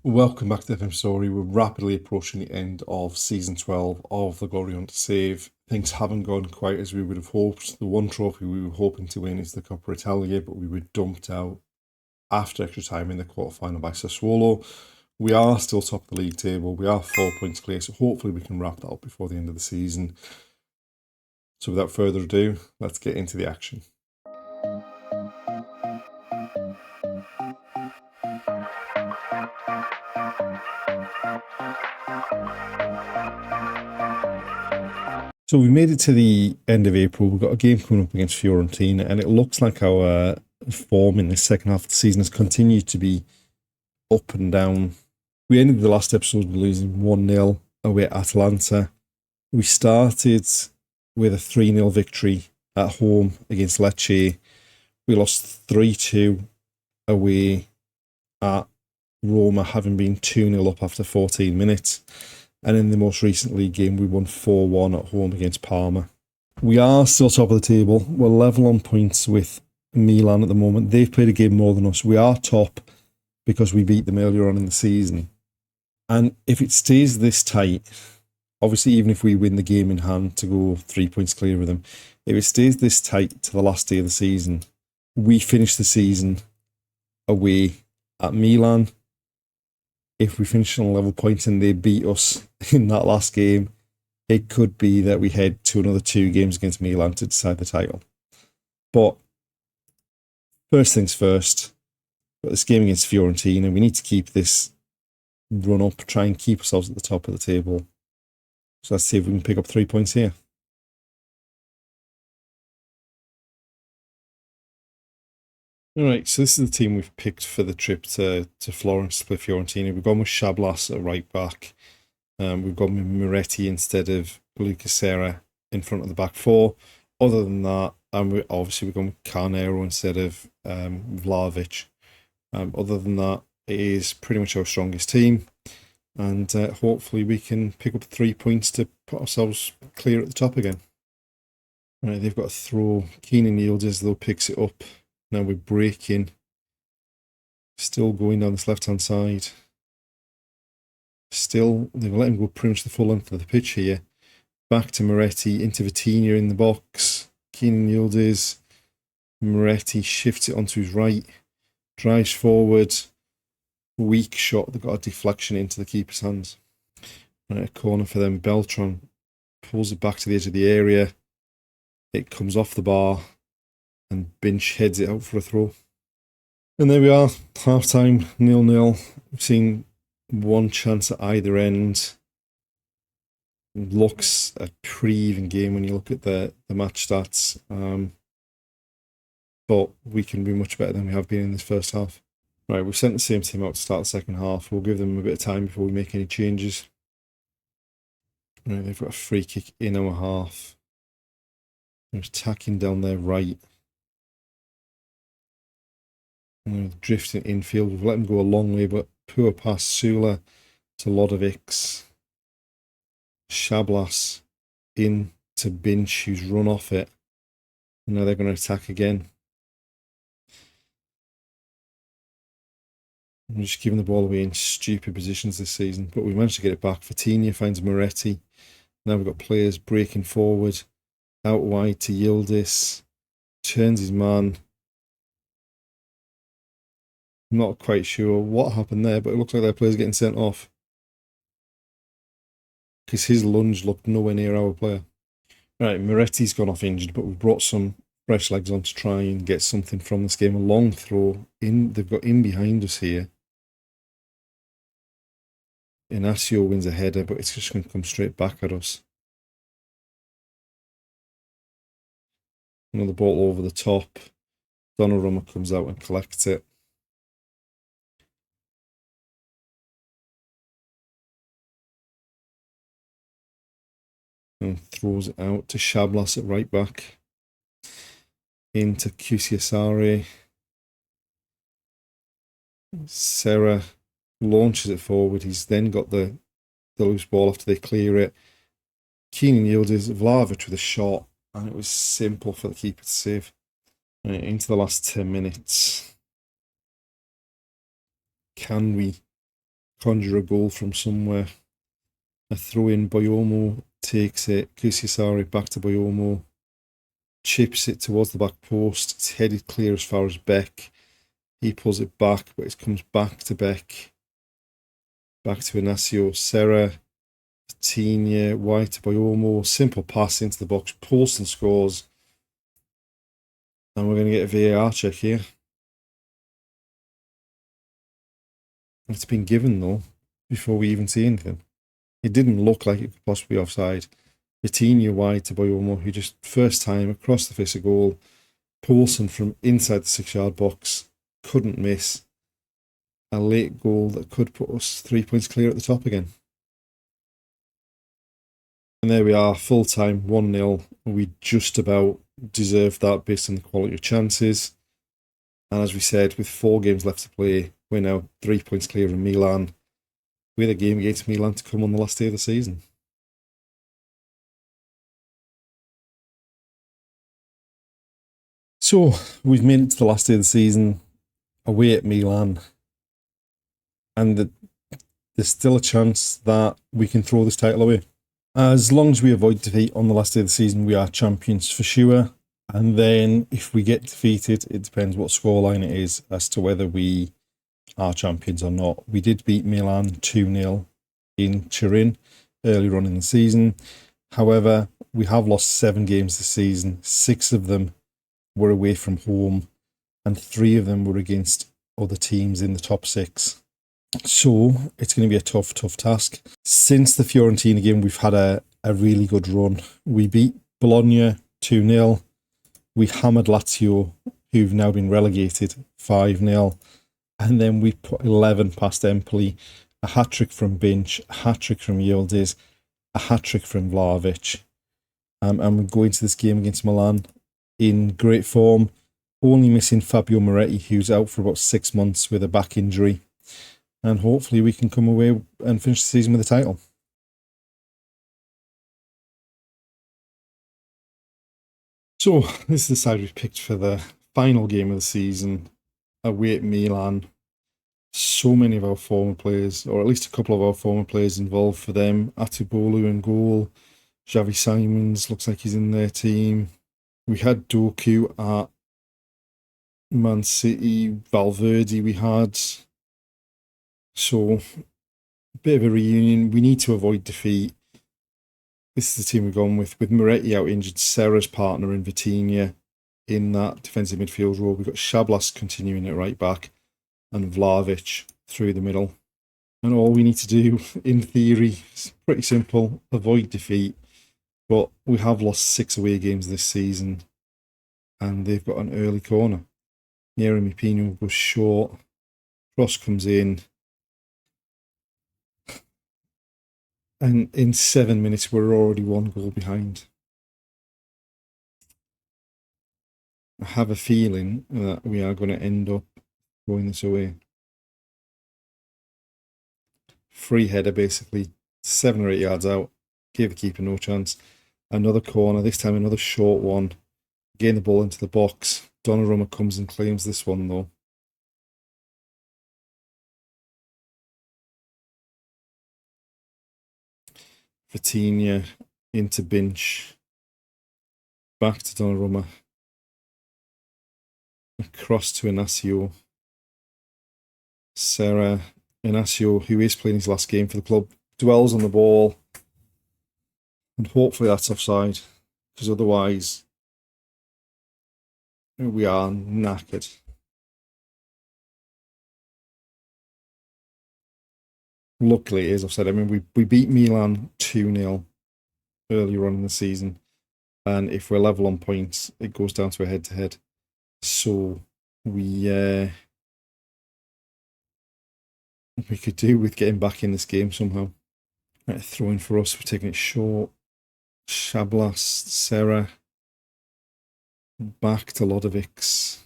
Welcome back to FM Story. We're rapidly approaching the end of season 12 of the Glory Hunt to Save. Things haven't gone quite as we would have hoped. The one trophy we were hoping to win is the Coppa Italia, but we were dumped out after extra time in the quarterfinal by Sassuolo. We are still top of the league table. We are 4 points clear, so hopefully we can wrap that up before the end of the season. So without further ado, let's get into the action. So we made it to the end of April. We've got a game coming up against Fiorentina, and it looks like our form in the second half of the season has continued to be up and down. We ended the last episode with losing 1-0 away at Atalanta. We started with a 3-0 victory at home against Lecce. We lost 3-2 away at Roma, having been 2-0 up after 14 minutes. And in the most recent league game, we won 4-1 at home against Parma. We are still top of the table. We're level on points with Milan at the moment. They've played a game more than us. We are top because we beat them earlier on in the season. And if it stays this tight, obviously even if we win the game in hand to go 3 points clear of them, if it stays this tight to the last day of the season, we finish the season away at Milan. If we finish on level points and they beat us in that last game, it could be that we head to another 2 games against Milan to decide the title. But first things first, got this game against Fiorentina. We need to keep this run up, try and keep ourselves at the top of the table. So let's see if we can pick up 3 points here. All right, so this is the team we've picked for the trip to Florence to play Fiorentina. We've gone with Shablas at right back. We've gone with Moretti instead of Lucas Serie in front of the back four. Other than that, we've gone with Carnero instead of Vlahovic. Other than that, it is pretty much our strongest team. And hopefully we can pick up 3 points to put ourselves clear at the top again. Right, they've got a throw. Keenan Yildiz, though, picks it up. Now we're breaking. Still going down this left-hand side. Still, they've let him go pretty much the full length of the pitch here. Back to Moretti, into Vitinha in the box. Keenan Yildiz. Moretti shifts it onto his right. Drives forward. Weak shot that got a deflection into the keeper's hands. Right, a corner for them. Beltran pulls it back to the edge of the area. It comes off the bar. And Binch heads it out for a throw. And there we are, half-time, 0-0. We've seen one chance at either end. It looks a pretty even game when you look at the match stats. But we can be much better than we have been in this first half. Right, we've sent the same team out to start the second half. We'll give them a bit of time before we make any changes. Right, they've got a free kick in our half. They're attacking down their right. Drifting infield. We've let them go a long way, but poor pass. Sula to Lodovics. Shablas in to Binch, who's run off it. And now they're going to attack again. I'm just giving the ball away in stupid positions this season, but we managed to get it back. Vitinha finds Moretti. Now we've got players breaking forward. Out wide to Yildiz. Turns his man. I'm not quite sure what happened there, but it looks like their player's getting sent off. Because his lunge looked nowhere near our player. Right, Moretti's gone off injured, but we've brought some fresh legs on to try and get something from this game. A long throw in. They've got in behind us here. Inacio wins a header, but it's just going to come straight back at us. Another ball over the top. Donnarumma comes out and collects it. And throws it out to Shablas at right back. Into Kusiasare. Serra launches it forward. He's then got the loose ball after they clear it. Keenan Yildiz, Vlahovic with a shot, and it was simple for the keeper to save. Right, into the last 10 minutes. Can we conjure a goal from somewhere. A throw in, Boyomo takes it, Kusiasari back to Boyomo, chips it towards the back post, it's headed clear as far as Beck. He pulls it back, but it comes back to Beck, back to Inacio, Serie, Tinia, wide to Boyomo, simple pass into the box, Paulson scores, and we're going to get a VAR check here. It's been given though, before we even see anything. It didn't look like it could possibly be offside. Vitinha wide to Boyomo, who just first time across the face of goal. Paulson from inside the 6-yard box, couldn't miss. A late goal that could put us 3 points clear at the top again. And there we are, full time, 1-0. We just about deserved that based on the quality of chances. And as we said, with 4 games left to play, we're now 3 points clear of Milan, with a game against Milan to come on the last day of the season. So we've made it to the last day of the season, away at Milan, and there's still a chance that we can throw this title away. As long as we avoid defeat on the last day of the season, we are champions for sure. And then if we get defeated, it depends what scoreline it is as to whether we are champions or not. We did beat Milan 2-0 in Turin earlier on in the season. However, we have lost 7 games this season. 6 of them were away from home, and 3 of them were against other teams in the top 6. So it's going to be a tough task. Since the Fiorentina game, we've had a really good run. We beat Bologna 2-0. We hammered Lazio, who've now been relegated, 5-0. And then we put 11 past Empoli. A hat-trick from Binch, a hat-trick from Yildiz, a hat-trick from Vlahovic. And we go into this game against Milan in great form, only missing Fabio Moretti, who's out for about 6 months with a back injury. And hopefully we can come away and finish the season with a title. So this is the side we've picked for the final game of the season, away at Milan. So many of our former players, or at least a couple of our former players involved for them. Atubolu in goal. Xavi Simons looks like he's in their team. We had Doku at Man City. Valverde we had. So, a bit of a reunion. We need to avoid defeat. This is the team we've gone with Moretti out injured, Serra's partner in Vitinha in that defensive midfield role. We've got Shablas continuing at right back and Vlahovic through the middle. And all we need to do, in theory, is pretty simple, avoid defeat. But we have lost 6 away games this season, and they've got an early corner. Jeremy Pino goes short, cross comes in, and in 7 minutes we're already 1 goal behind. I have a feeling that we are going to end up throwing this away. Free header basically, 7 or 8 yards out, gave the keeper no chance. Another corner, this time another short one. Gain the ball into the box. Donnarumma comes and claims this one though. Vitinha into Binch. Back to Donnarumma. Across to Inacio. Serie. Inacio, who is playing his last game for the club, dwells on the ball. And hopefully that's offside, because otherwise we are knackered. Luckily it is offside. I mean, we beat Milan 2-0 earlier on in the season. And if we're level on points, it goes down to a head-to-head. So we could do with getting back in this game somehow. Right, throwing for us, we're taking it short. Shablas, Serie. Back to Lodovics.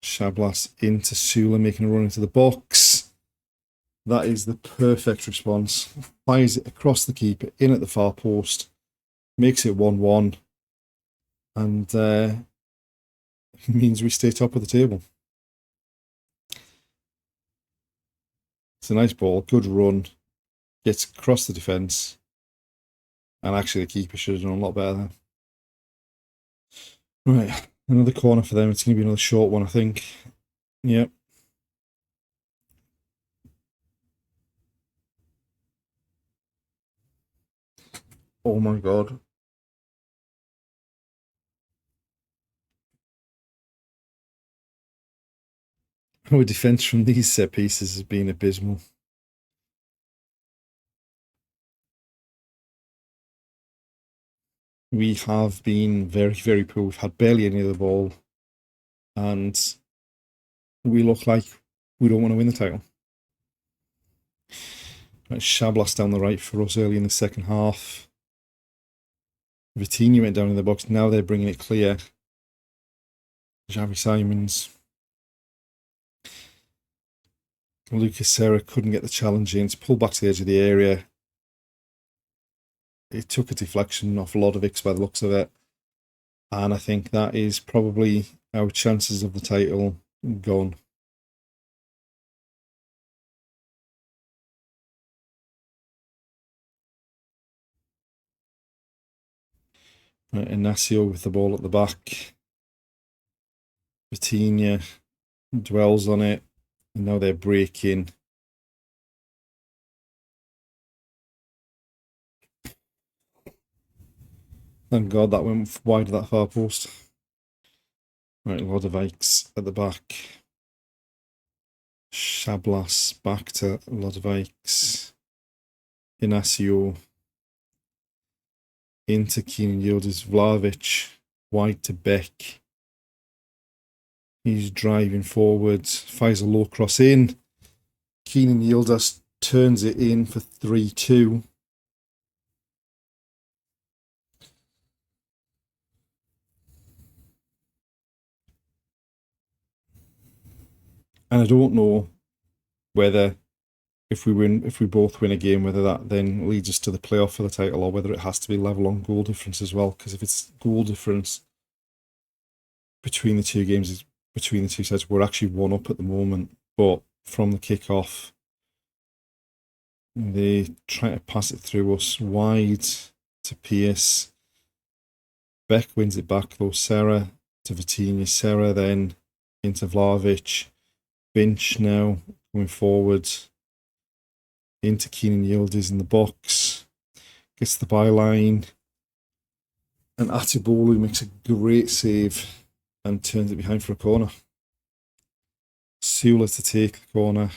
Shablas into Sula, making a run into the box. That is the perfect response. Fires it across the keeper, in at the far post. Makes it 1-1. And means we stay top of the table. It's a nice ball, good run, gets across the defence, and actually the keeper should have done a lot better there. Right, another corner for them. It's going to be another short one, I think. Yep. Oh my god. Our defence from these set pieces has been abysmal. We have been very, very poor. We've had barely any of the ball. And we look like we don't want to win the title. Right, Shablas down the right for us early in the second half. Vitinha went down in the box. Now they're bringing it clear. Xavi Simons. Lucas Serie couldn't get the challenge in. It's pulled back to the edge of the area. It took a deflection off Lodovic's by the looks of it. And I think that is probably our chances of the title gone. Right, Inacio with the ball at the back. Vitinha dwells on it. And now they're breaking. Thank God that went wide of that far post. Right, Lodovic's at the back. Shablas back to Lodovic's. Inacio into Keenan Yildiz. Vlahovic wide to Beck. He's driving forward, fires a low cross in. Keenan Yildiz turns it in for 3-2. And I don't know whether if we both win a game, whether that then leads us to the playoff for the title, or whether it has to be level on goal difference as well. Because if it's goal difference between the two games, between the two sides, we're actually 1 up at the moment. But from the kickoff, they try to pass it through us wide to Pierce. Beck wins it back though. Serie to Vitinha. Serie then into Vlahovic. Finch now going forward into Keenan Yildiz in the box. Gets the byline. And Atibolu makes a great save and turns it behind for a corner. Sula to take the corner.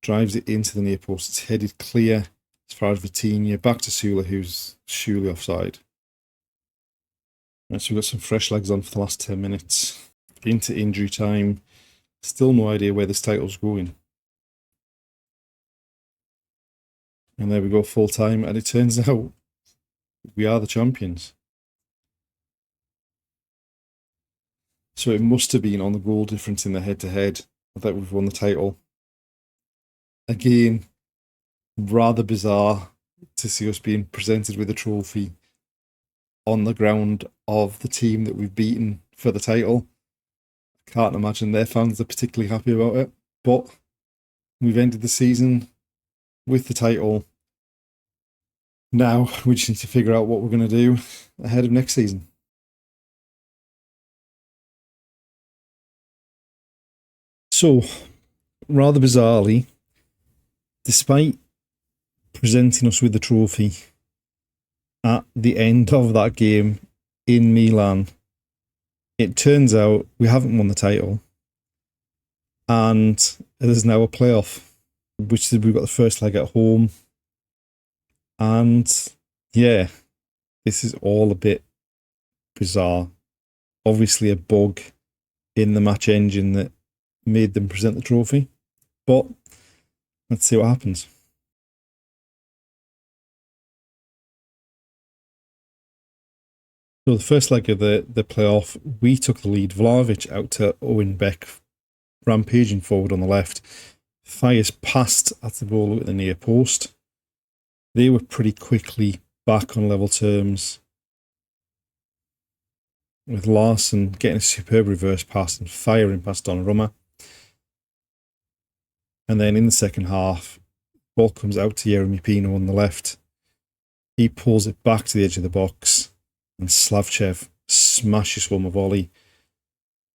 Drives it into the near post. It's headed clear as far as Vitinha. Back to Sula, who's surely offside. Right, so we've got some fresh legs on for the last 10 minutes. Into injury time. Still no idea where this title's going. And there we go, full time. And it turns out we are the champions. So it must have been on the goal difference in the head-to-head that we've won the title. Again, rather bizarre to see us being presented with a trophy on the ground of the team that we've beaten for the title. Can't imagine their fans are particularly happy about it. But we've ended the season with the title. Now we just need to figure out what we're going to do ahead of next season. So, rather bizarrely, despite presenting us with the trophy at the end of that game in Milan, it turns out we haven't won the title. And there's now a playoff, which we've got the first leg at home. And yeah, this is all a bit bizarre. Obviously a bug in the match engine that made them present the trophy. But let's see what happens. So the first leg of the playoff, we took the lead. Vlahovic out to Owen Beck, rampaging forward on the left. Fires past at the ball at the near post. They were pretty quickly back on level terms, with Larson getting a superb reverse pass and firing past Donnarumma. And then in the second half, ball comes out to Jeremy Pino on the left. He pulls it back to the edge of the box, and Slavchev smashes home a volley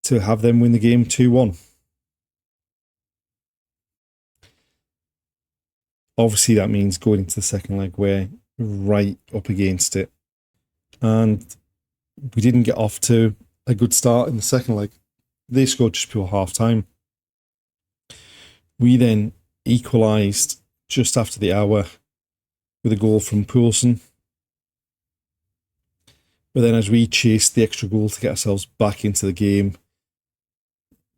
to have them win the game 2-1. Obviously, that means going into the second leg, we're right up against it. And we didn't get off to a good start in the second leg. They scored just before half-time. We then equalised just after the hour with a goal from Poulsen. But then as we chased the extra goal to get ourselves back into the game,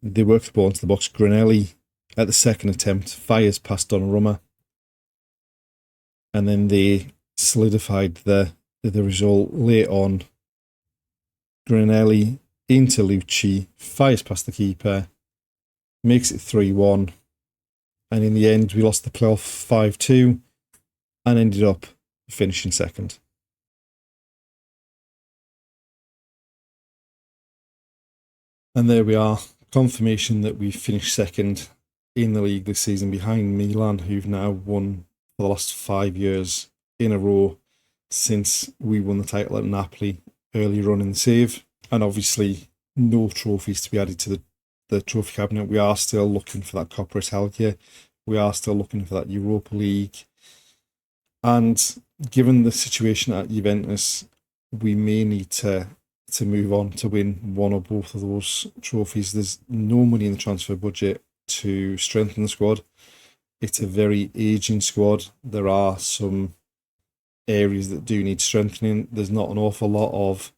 they worked the ball into the box. Granelli, at the second attempt, fires past Donnarumma. And then they solidified the result late on. Granelli into Lucci, fires past the keeper, makes it 3-1. And in the end, we lost the playoff 5-2 and ended up finishing second. And there we are, confirmation that we finished second in the league this season behind Milan, who've now won for the last 5 years in a row since we won the title at Napoli earlier on in the save. And obviously, no trophies to be added to the trophy cabinet. We are still looking for that Coppa Italia. We are still looking for that Europa League. And given the situation at Juventus, we may need to move on to win one or both of those trophies. There's no money in the transfer budget to strengthen the squad. It's a very aging squad. There are some areas that do need strengthening. There's not an awful lot of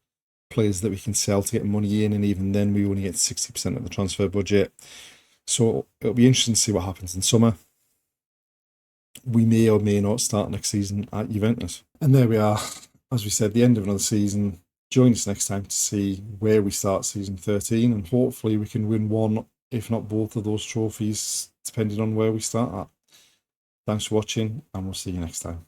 players that we can sell to get money in, and even then we only get 60% of the transfer budget. So it'll be interesting to see what happens in summer. We may or may not start next season at Juventus. And there we are, as we said, the end of another season. Join us next time to see where we start season 13, and hopefully we can win one, if not both of those trophies, depending on where we start at. Thanks for watching, and we'll see you next time.